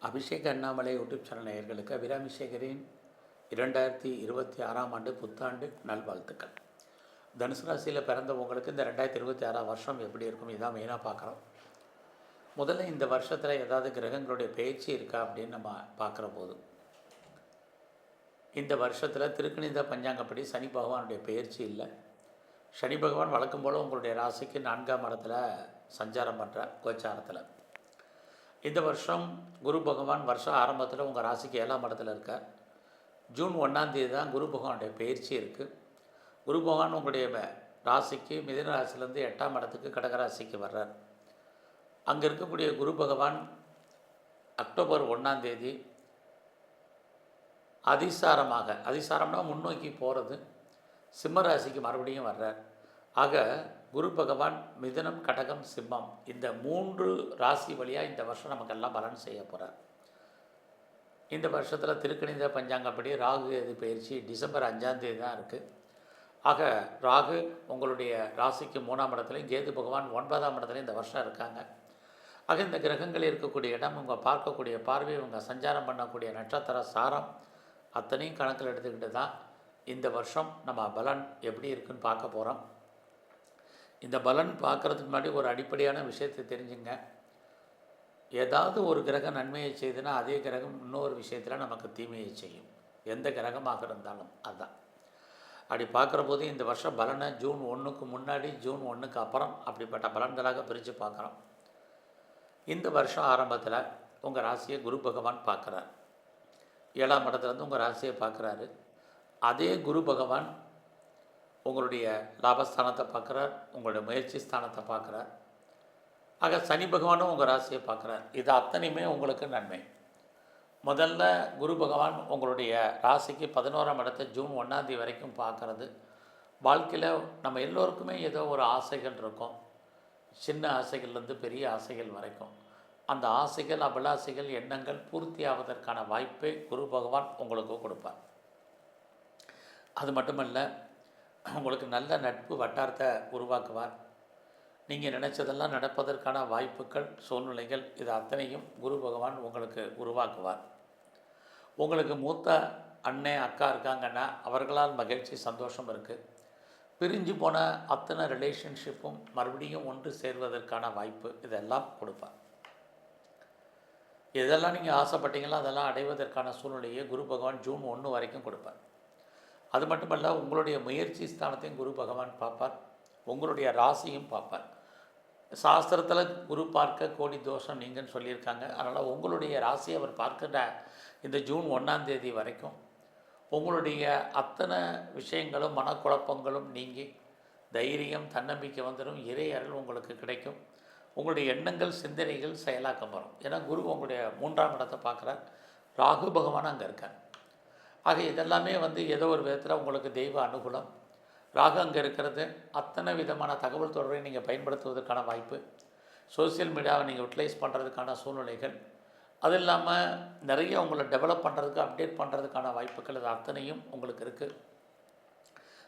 Abhishek Annamalai YouTube channel நேயர்களுக்கு அபிராமிசேகரின் 2026ஆம் ஆண்டு புத்தாண்டு நல்வாழ்த்துக்கள். தனுசு ராசியில் பிறந்தவங்களுக்கு இந்த 2026 வருஷம் எப்படி இருக்கும் இதான் மெயினாக பார்க்குறோம். முதல்ல இந்த வருஷத்தில் ஏதாவது கிரகங்களுடைய பயிற்சி இருக்கா அப்படின்னு நம்ம பார்க்குற போது இந்த வருஷத்தில் திருக்கணித பஞ்சாங்கப்படி சனி பகவானுடைய பயிற்சி இல்லை. சனி பகவான் வழக்கம் போல் உங்களுடைய ராசிக்கு 4ஆம் இடத்துல சஞ்சாரம் பண்ணுற கோச்சாரத்தில். இந்த வருஷம் குரு பகவான் வருஷம் ஆரம்பத்தில் உங்கள் ராசிக்கு 7ஆம் இடத்துல இருக்கார். ஜூன் 1ஆம் தேதி தான் குரு பகவானுடைய பயிற்சி இருக்குது. குரு பகவான் உங்களுடைய ராசிக்கு மிதுன ராசிலேருந்து 8ஆம் இடத்துக்கு கடகராசிக்கு வர்றார். அங்கே இருக்கக்கூடிய குரு பகவான் அக்டோபர் 1ஆம் தேதி அதிசாரம்னா முன்னோக்கி போகிறது, சிம்ம ராசிக்கு மறுபடியும் வர்றார். ஆக குரு பகவான் மிதுனம், கடகம், சிம்மம் இந்த 3 ராசி வழியாக இந்த வருஷம் நமக்கெல்லாம் பலன் செய்ய போகிறார். இந்த வருஷத்தில் திருக்கணித பஞ்சாங்கப்படி ராகு எது பயிற்சி டிசம்பர் 5ஆம் தேதி தான் இருக்குது. ஆக ராகு உங்களுடைய ராசிக்கு 3ஆம் இடத்துலையும், கேது பகவான் 9ஆம் இடத்துலையும் இந்த வருஷம் இருக்காங்க. ஆக இந்த கிரகங்கள் இருக்கக்கூடிய இடம், உங்கள் பார்க்கக்கூடிய பார்வை, உங்கள் சஞ்சாரம் பண்ணக்கூடிய நட்சத்திர சாரம் அத்தனையும் கணக்கில் எடுத்துக்கிட்டு தான் இந்த வருஷம் நம்ம பலன் எப்படி இருக்குன்னு பார்க்க போகிறோம். இந்த பலன் பார்க்குறதுக்கு முன்னாடி ஒரு அடிப்படையான விஷயத்தை தெரிஞ்சுங்க. ஏதாவது ஒரு கிரகம் நன்மையை செய்துன்னா அதே கிரகம் இன்னொரு விஷயத்தில் நமக்கு தீமையை செய்யும், எந்த கிரகமாக இருந்தாலும். அதுதான் அப்படி பார்க்குற போது இந்த வருஷம் பலனை ஜூன் 1க்கு முன்னாடி, ஜூன் 1க்கு அப்புறம் அப்படிப்பட்ட பலன்களாக பிரித்து பார்க்குறோம். இந்த வருஷம் ஆரம்பத்தில் உங்கள் ராசியை குரு பகவான் பார்க்குறார். 7ஆம் இடத்துலேருந்து உங்கள் ராசியை பார்க்குறாரு. அதே குரு பகவான் உங்களுடைய லாபஸ்தானத்தை பார்க்குறார், உங்களுடைய முயற்சி ஸ்தானத்தை பார்க்குறார். ஆக சனி பகவானும் உங்கள் ராசியை பார்க்குறார். இது அத்தனையுமே உங்களுக்கு நன்மை. முதல்ல குரு பகவான் உங்களுடைய ராசிக்கு 11ஆம் இடத்தை ஜூன் 1ஆம் தேதி வரைக்கும் பார்க்குறது. வாழ்க்கையில் நம்ம எல்லோருக்குமே ஏதோ ஒரு ஆசைகள் இருக்கும், சின்ன ஆசைகள்லேருந்து பெரிய ஆசைகள் வரைக்கும். அந்த ஆசைகள், அபிலாசைகள், எண்ணங்கள் பூர்த்தி ஆவதற்கான வாய்ப்பை குரு பகவான் உங்களுக்கு கொடுப்பார். அது மட்டுமல்ல, உங்களுக்கு நல்ல நட்பு வட்டாரத்தை உருவாக்குவார். நீங்கள் நினச்சதெல்லாம் நடப்பதற்கான வாய்ப்புகள், சூழ்நிலைகள் இது அத்தனையும் குரு பகவான் உங்களுக்கு உருவாக்குவார். உங்களுக்கு மூத்த அண்ணன், அக்கா இருக்காங்கன்னா அவர்களால் மகிழ்ச்சி, சந்தோஷம் இருக்குது. பிரிஞ்சு போன அத்தனை ரிலேஷன்ஷிப்பும் மறுபடியும் ஒன்று சேர்வதற்கான வாய்ப்பு இதெல்லாம் கொடுப்பார். எதெல்லாம் நீங்கள் ஆசைப்பட்டீங்களோ அதெல்லாம் அடைவதற்கான சூழ்நிலையை குரு பகவான் ஜூன் 1 வரைக்கும் கொடுப்பார். அது மட்டுமல்ல, உங்களுடைய முயற்சி ஸ்தானத்தையும் குரு பகவான் பார்ப்பார், உங்களுடைய ராசியும் பார்ப்பார். சாஸ்திரத்தில் குரு பார்க்க கோடி தோஷம் நீங்கன்னு சொல்லியிருக்காங்க. அதனால் உங்களுடைய ராசியை அவர் பார்க்கிற இந்த ஜூன் 1ஆம் தேதி வரைக்கும் உங்களுடைய அத்தனை விஷயங்களும் மனக்குழப்பங்களும் நீங்கி தைரியம், தன்னம்பிக்கை வந்துடும். இறை அருள் உங்களுக்கு கிடைக்கும். உங்களுடைய எண்ணங்கள், சிந்தனைகள் செயலாக்கம் வரும். ஏன்னா குரு உங்களுடைய 3ஆம் இடத்தை பார்க்குறார், ராகு பகவான் அங்கே இருக்கார். ஆக இதெல்லாமே ஏதோ ஒரு விதத்தில் உங்களுக்கு தெய்வ அனுகூலம். ராகு அங்கே இருக்கிறது அத்தனை விதமான தகவல் தொடர்பை நீங்கள் பயன்படுத்துவதற்கான வாய்ப்பு, சோசியல் மீடியாவை நீங்கள் யூட்டிலைஸ் பண்ணுறதுக்கான சூழ்நிலைகள், அது இல்லாமல் நிறைய உங்களை டெவலப் பண்ணுறதுக்கு, அப்டேட் பண்ணுறதுக்கான வாய்ப்புகள் இது அத்தனையும் உங்களுக்கு இருக்குது.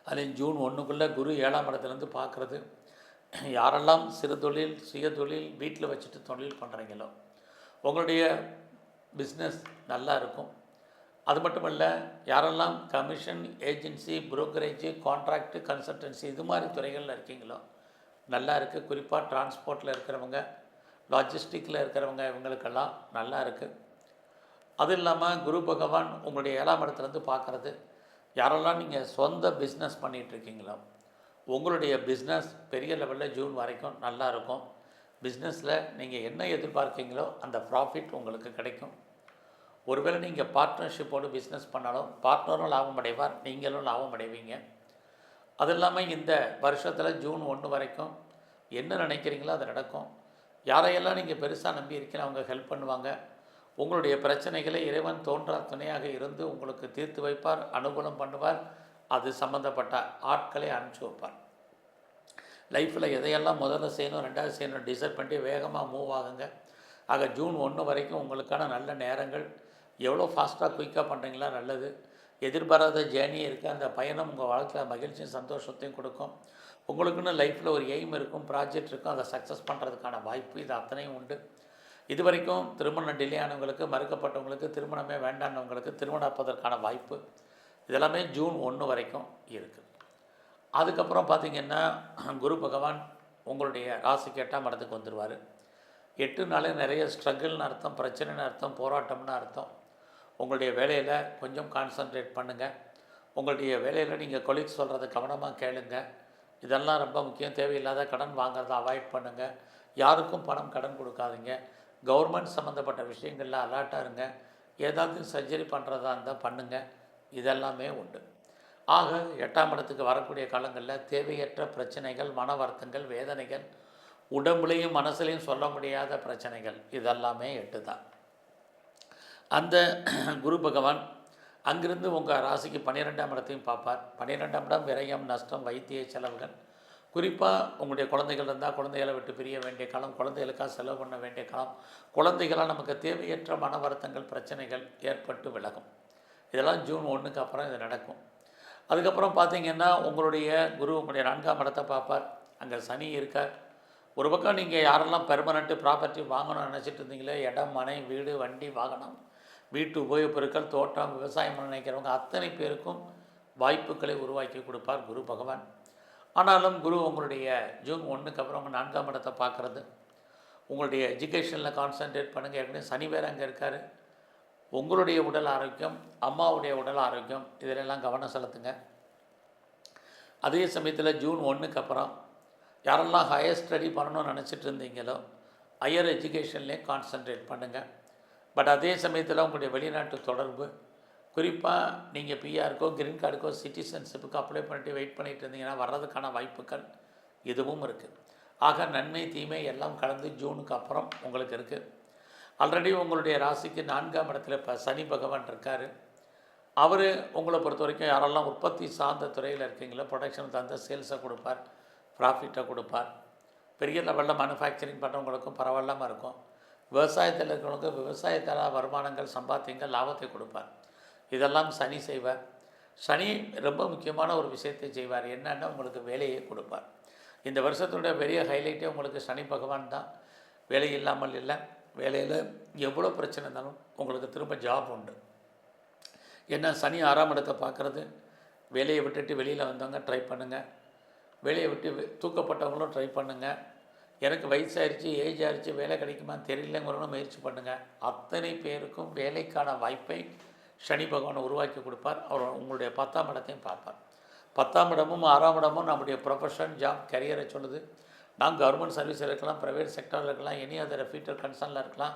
அதில் ஜூன் 1க்குள்ளே குரு 7ஆம் இடத்துலேருந்து பார்க்குறது. யாரெல்லாம் சிறு தொழில், சுய தொழில், வீட்டில் வச்சுட்டு தொழில் பண்ணுறீங்களோ உங்களுடைய பிஸ்னஸ் நல்லா இருக்கும். அது மட்டும் இல்லை, யாரெல்லாம் commission, agency, brokerage, contract, consultancy இது மாதிரி துறைகளில் இருக்கீங்களோ நல்லா இருக்குது. குறிப்பாக டிரான்ஸ்போர்ட்டில் இருக்கிறவங்க, லாஜிஸ்டிக்கில் இருக்கிறவங்க இவங்களுக்கெல்லாம் நல்லா இருக்குது. அது இல்லாமல் குரு பகவான் உங்களுடைய 7ஆம் இடத்துலேருந்து பார்க்குறது. யாரெல்லாம் நீங்கள் சொந்த பிஸ்னஸ் பண்ணிகிட்ருக்கீங்களோ உங்களுடைய பிஸ்னஸ் பெரிய லெவலில் ஜூன் வரைக்கும் நல்லா இருக்கும். பிஸ்னஸில் நீங்கள் என்ன எதிர்பார்க்கீங்களோ அந்த ப்ராஃபிட் உங்களுக்கு கிடைக்கும். ஒருவேளை நீங்கள் பார்ட்னர்ஷிப்போடு பிஸ்னஸ் பண்ணாலும் பார்ட்னரும் லாபம் அடைவார், நீங்களும் லாபம் அடைவீங்க. அது இல்லாமல் இந்த வருஷத்தில் ஜூன் 1 வரைக்கும் என்ன நினைக்கிறீங்களோ அது நடக்கும். யாரையெல்லாம் நீங்கள் பெருசாக நம்பி இருக்கீங்களோ அவங்க ஹெல்ப் பண்ணுவாங்க. உங்களுடைய பிரச்சனைகளை இறைவன் தோன்றா துணையாக இருந்து உங்களுக்கு தீர்த்து வைப்பார், அனுகூலம் பண்ணுவார். அது சம்மந்தப்பட்ட ஆட்களை அனுப்பிச்சி வைப்பார். லைஃப்பில் எதையெல்லாம் முதல்ல செய்யணும், 2வது செய்யணும் டிசைட் பண்ணி வேகமாக மூவ் ஆகுங்க. ஆக ஜூன் 1 வரைக்கும் உங்களுக்கான நல்ல நேரங்கள். எவ்வளோ ஃபாஸ்ட்டாக குயிக்காக பண்ணுறீங்களா நல்லது. எதிர்பாராத ஜேர்னி இருக்குது. அந்த பயணம் உங்கள் வாழ்க்கையில் மகிழ்ச்சியும் சந்தோஷத்தையும் கொடுக்கும். உங்களுக்குன்னு லைஃப்பில் ஒரு எய்ம் இருக்கும், ப்ராஜெக்ட் இருக்கும், அதை சக்ஸஸ் பண்ணுறதுக்கான வாய்ப்பு இது அத்தனையும் உண்டு. இதுவரைக்கும் திருமணம் டிலே ஆனவங்களுக்கு, மறுக்கப்பட்டவங்களுக்கு, திருமணமே வேண்டானவங்களுக்கு திருமணம் ஆப்பதற்கான வாய்ப்பு இதெல்லாமே ஜூன் 1 வரைக்கும் இருக்குது. அதுக்கப்புறம் பார்த்திங்கன்னா குரு பகவான் உங்களுடைய ராசிக்கு 8ஆம் இடத்துக்கு வந்துடுவார். 8 நாளே நிறைய ஸ்ட்ரகிள்னு அர்த்தம், பிரச்சனைன்னு அர்த்தம், போராட்டம்னு அர்த்தம். உங்களுடைய வேலையில் கொஞ்சம் கான்சன்ட்ரேட் பண்ணுங்கள். உங்களுடைய வேலையில் நீங்கள் கொலீக்ஸ் சொல்கிறத கவனமாக கேளுங்க. இதெல்லாம் ரொம்ப முக்கியம். தேவையில்லாத கடன் வாங்குறதை அவாய்ட் பண்ணுங்கள். யாருக்கும் பணம் கடன் கொடுக்காதீங்க. கவர்மெண்ட் சம்மந்தப்பட்ட விஷயங்களில் அலர்ட்டாக இருங்க. ஏதாவது சர்ஜரி பண்ணுறதா இருந்தால் பண்ணுங்கள். இதெல்லாமே உண்டு. ஆக 8ஆம் இடத்துக்கு வரக்கூடிய காலங்களில் தேவையற்ற பிரச்சனைகள், மன வருத்தங்கள், வேதனைகள், உடம்புலையும் மனசுலையும் சொல்ல முடியாத பிரச்சனைகள் இதெல்லாமே 8 தான். அந்த குரு பகவான் அங்கிருந்து உங்கள் ராசிக்கு 12ஆம் இடத்தையும் பார்ப்பார். 12ஆம் இடம் விரயம், நஷ்டம், வைத்திய செலவுகள். குறிப்பாக உங்களுடைய குழந்தைகள் இருந்தால் குழந்தைகளை விட்டு பிரிய வேண்டிய காலம், குழந்தைகளுக்காக செலவு பண்ண வேண்டிய காலம், குழந்தைகளால் நமக்கு தேவையற்ற மன வருத்தங்கள், பிரச்சனைகள் ஏற்பட்டு விலகும். இதெல்லாம் ஜூன் 1க்கு அப்புறம் இது நடக்கும். அதுக்கப்புறம் பார்த்திங்கன்னா உங்களுடைய குரு உங்களுடைய 4ஆம் இடத்தை பார்ப்பார். அங்கே சனி இருக்கார். ஒரு பக்கம் நீங்கள் யாரெல்லாம் பெர்மனெண்ட்டு ப்ராப்பர்ட்டி வாங்கணும்னு நினச்சிட்டு இருந்தீங்களே, இடம், மனை, வீடு, வண்டி, வாகனம், வீட்டு உபயோகப் பொருட்கள், தோட்டம், விவசாயம் நினைக்கிறவங்க அத்தனை பேருக்கும் வாய்ப்புகளை உருவாக்கி கொடுப்பார் குரு பகவான். ஆனாலும் குரு உங்களுடைய ஜூன் 1க்கு அப்புறம் உங்கள் 4ஆம் இடத்தை பார்க்குறது, உங்களுடைய எஜுகேஷனில் கான்சன்ட்ரேட் பண்ணுங்கள். ஏற்கனவே சனி வேறு அங்கே இருக்கார். உங்களுடைய உடல் ஆரோக்கியம், அம்மாவுடைய உடல் ஆரோக்கியம் இதிலெல்லாம் கவனம் செலுத்துங்க. அதே சமயத்தில் ஜூன் 1க்கு அப்புறம் யாரெல்லாம் ஹையர் ஸ்டடி பண்ணணும்னு நினச்சிட்டு இருந்தீங்களோ ஹையர் எஜுகேஷன்லேயே கான்சன்ட்ரேட் பண்ணுங்கள். பட் அதே சமயத்தில் உங்களுடைய வெளிநாட்டு தொடர்பு, குறிப்பாக நீங்கள் பிஆருக்கோ கிரீன் கார்டுக்கோ சிட்டிசன்ஷிப்புக்கு அப்ளை பண்ணிட்டு வெயிட் பண்ணிகிட்டு இருந்தீங்கன்னா வர்றதுக்கான வாய்ப்புகள் இதுவும் இருக்குது. ஆக நன்மை தீமை எல்லாம் கலந்து ஜூனுக்கு அப்புறம் உங்களுக்கு இருக்குது. ஆல்ரெடி உங்களுடைய ராசிக்கு 4ஆம் இடத்துல இப்போ சனி பகவான் இருக்கார். அவர் உங்களை பொறுத்த வரைக்கும் யாரெல்லாம் உற்பத்தி சார்ந்த துறையில் இருக்கீங்களோ ப்ரொடக்ஷன் தந்த சேல்ஸை கொடுப்பார், ப்ராஃபிட்டை கொடுப்பார். பெரிய லெவலில் மேனுஃபேக்சரிங் பண்ணுறவங்களுக்கும் பரவாயில்லாமல் இருக்கும். விவசாயத்தில் இருக்கிறவங்களுக்கு விவசாயத்தால் வருமானங்கள், சம்பாத்தியங்கள், லாபத்தை கொடுப்பார். இதெல்லாம் சனி செய்வார். சனி ரொம்ப முக்கியமான ஒரு விஷயத்தை செய்வார். என்னென்னா உங்களுக்கு வேலையை கொடுப்பார். இந்த வருஷத்துடைய பெரிய ஹைலைட்டே உங்களுக்கு சனி பகவான் தான். வேலை இல்லாமல் இல்லை, வேலையில் எவ்வளோ பிரச்சனை இருந்தாலும் உங்களுக்கு திரும்ப ஜாப் உண்டு. ஏன்னா சனி 6ஆம் இடத்தை பார்க்குறது. வேலையை விட்டுட்டு வெளியில் வந்தவங்க ட்ரை பண்ணுங்கள். வேலையை விட்டு தூக்கப்பட்டவங்களும் ட்ரை பண்ணுங்கள். எனக்கு வயசாகிடுச்சு, ஏஜ் ஆகிடுச்சு, வேலை கிடைக்குமான்னு தெரியலங்கிறவங்களும் முயற்சி பண்ணுங்கள். அத்தனை பேருக்கும் வேலைக்கான வாய்ப்பை சனி பகவான் உருவாக்கி கொடுப்பார். அவர் உங்களுடைய 10ஆம் இடத்தையும் பார்ப்பார். 10ஆம் இடமும் 6ஆம் இடமும் நம்முடைய ப்ரொஃபஷன், ஜாப், கரியரை சொல்லுது. நான் கவர்மெண்ட் சர்வீஸில் இருக்கலாம், ப்ரைவேட் செக்டரில் இருக்கலாம், எனி அதர் ஃபியூச்சர் கன்சர்னில் இருக்கலாம்,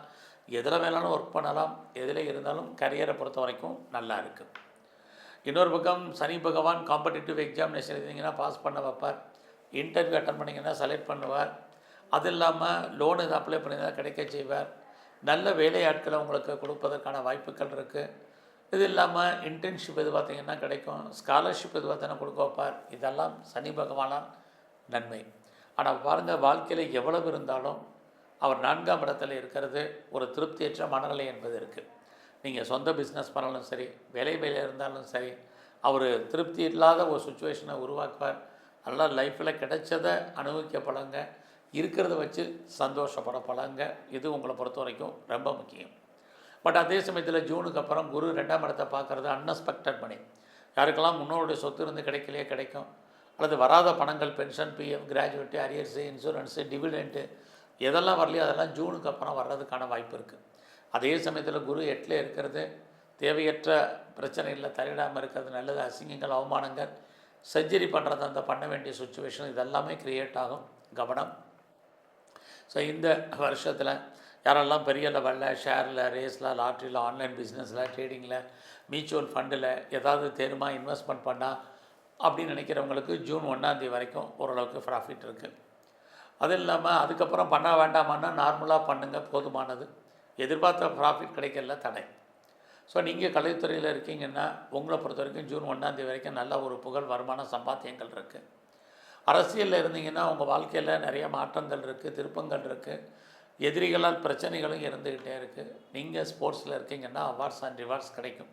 எதில் வேணாலும் ஒர்க் பண்ணலாம். எதில் இருந்தாலும் கரியரை பொறுத்த வரைக்கும் நல்லா இருக்குது. இன்னொரு பக்கம் சனி பகவான் காம்படிட்டிவ் எக்ஸாமினேஷன் எழுதிங்கன்னா பாஸ் பண்ண வைப்பார். இன்டர்வியூ அட்டன் பண்ணிங்கன்னா செலக்ட் பண்ணுவார். அது இல்லாமல் லோன் எது அப்ளை பண்ணியிருந்தால் கிடைக்க செய்வார். நல்ல வேலையாட்களை உங்களுக்கு கொடுப்பதற்கான வாய்ப்புகள் இருக்குது. இது இல்லாமல் இன்டர்ன்ஷிப் எது பார்த்திங்கன்னா கிடைக்கும். ஸ்காலர்ஷிப் எது பார்த்தீங்கன்னா கொடுக்க வைப்பார். இதெல்லாம் சனி பகவானால் நன்மை. ஆனால் பாருங்கள், வாழ்க்கையில் எவ்வளவு இருந்தாலும் அவர் 4ஆம் இடத்துல இருக்கிறது ஒரு திருப்தியற்ற மனநிலை என்பது இருக்குது. நீங்கள் சொந்த பிஸ்னஸ் பண்ணாலும் சரி, வேலையில் இருந்தாலும் சரி, அவர் திருப்தி இல்லாத ஒரு சுச்சுவேஷனை உருவாக்குவார். அதனால் லைஃப்பில் கிடைச்சதை அனுபவிக்க பழங்க, இருக்கிறத வச்சு சந்தோஷப்பட பழங்க. இது உங்களை பொறுத்த வரைக்கும் ரொம்ப முக்கியம். பட் அதே சமயத்தில் ஜூனுக்கு அப்புறம் குரு 2ஆம் இடத்தை பார்க்குறது அன்எக்ஸ்பெக்டட் மணி. யாருக்கெல்லாம் முன்னோருடைய சொத்து இருந்து கிடைக்கலையே கிடைக்கும், அல்லது வராத பணங்கள், pension, PF, graduate, arrears, insurance, dividend எதெல்லாம் வரலையோ அதெல்லாம் ஜூனுக்கு அப்புறம் வர்றதுக்கான வாய்ப்பு இருக்குது. அதே சமயத்தில் குரு 8ல் இருக்கிறது தேவையற்ற பிரச்சனைகளில் தலையிடாமல் இருக்கிறது நல்லது. அசிங்கங்கள், அவமானங்கள், சர்ஜரி பண்ணுறது அந்த பண்ண வேண்டிய சுச்சுவேஷன் இதெல்லாமே க்ரியேட் ஆகும். கவனம். ஸோ இந்த வருஷத்தில் யாரெல்லாம் பெரிய லெவலில் ஷேரில், ரேஸில், லாட்ரியில், ஆன்லைன் பிஸ்னஸில், ட்ரேடிங்கில், மியூச்சுவல் ஃபண்டில் ஏதாவது தேர்மா இன்வெஸ்ட்மெண்ட் பண்ணால் அப்படின்னு நினைக்கிறவங்களுக்கு ஜூன் 1ஆம் தேதி வரைக்கும் ஓரளவுக்கு ப்ராஃபிட் இருக்குது. அது இல்லாமல் அதுக்கப்புறம் பண்ண வேண்டாமான்னா நார்மலாக பண்ணுங்கள், போதுமானது. எதிர்பார்த்த ப்ராஃபிட் கிடைக்கல தடை. ஸோ நீங்கள் கலைத்துறையில் இருக்கீங்கன்னா உங்களை பொறுத்த வரைக்கும் ஜூன் 1ஆம் தேதி வரைக்கும் நல்ல ஒரு புகழ், வருமான, சம்பாத்தியங்கள் இருக்குது. அரசியலில் இருந்தீங்கன்னா உங்கள் வாழ்க்கையில் நிறைய மாற்றங்கள் இருக்குது, திருப்பங்கள் இருக்குது. எதிரிகளால் பிரச்சனைகளும் இருந்துக்கிட்டே இருக்குது. நீங்கள் ஸ்போர்ட்ஸில் இருக்கீங்கன்னா அவார்ட்ஸ் அண்ட் ரிவார்ட்ஸ் கிடைக்கும்.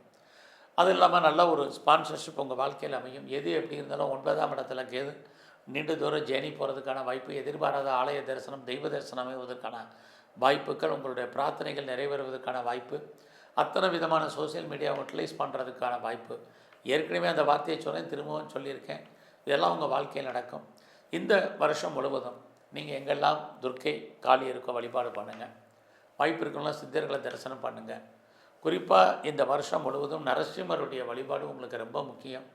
அது இல்லாமல் நல்ல ஒரு ஸ்பான்சர்ஷிப் உங்கள் வாழ்க்கையில் அமையும். எது எப்படி இருந்தாலும் 9ஆம் இடத்துல கேது நீண்ட தூரம் ஜேர்னி போகிறதுக்கான வாய்ப்பு, எதிர்பாராத ஆலய தரிசனம், தெய்வ தரிசனம் அமைவதற்கான வாய்ப்புகள், உங்களுடைய பிரார்த்தனைகள் நிறைவேறுவதற்கான வாய்ப்பு, அத்தனை விதமான சோஷியல் மீடியாவை யூட்டிலைஸ் பண்ணுறதுக்கான வாய்ப்பு. ஏற்கனவே அந்த வார்த்தையை சொன்னேன், திரும்பவும் சொல்லியிருக்கேன். இதெல்லாம் உங்கள் வாழ்க்கையில் நடக்கும். இந்த வருஷம் முழுவதும் நீங்கள் எங்கெல்லாம் துர்க்கை காளி இருக்கோ வழிபாடு பண்ணுங்கள். வாய்ப்பு இருக்கலாம் சித்தர்களை தரிசனம் பண்ணுங்கள். குறிப்பாக இந்த வருஷம் முழுவதும் நரசிம்மருடைய வழிபாடு உங்களுக்கு ரொம்ப முக்கியம்.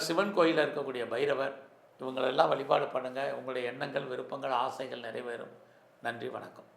சிவன் கோயிலில் இருக்கக்கூடிய பைரவர், இவங்களெல்லாம் வழிபாடு பண்ணுங்கள். உங்களுடைய எண்ணங்கள், விருப்பங்கள், ஆசைகள் நிறைவேறும். நன்றி, வணக்கம்.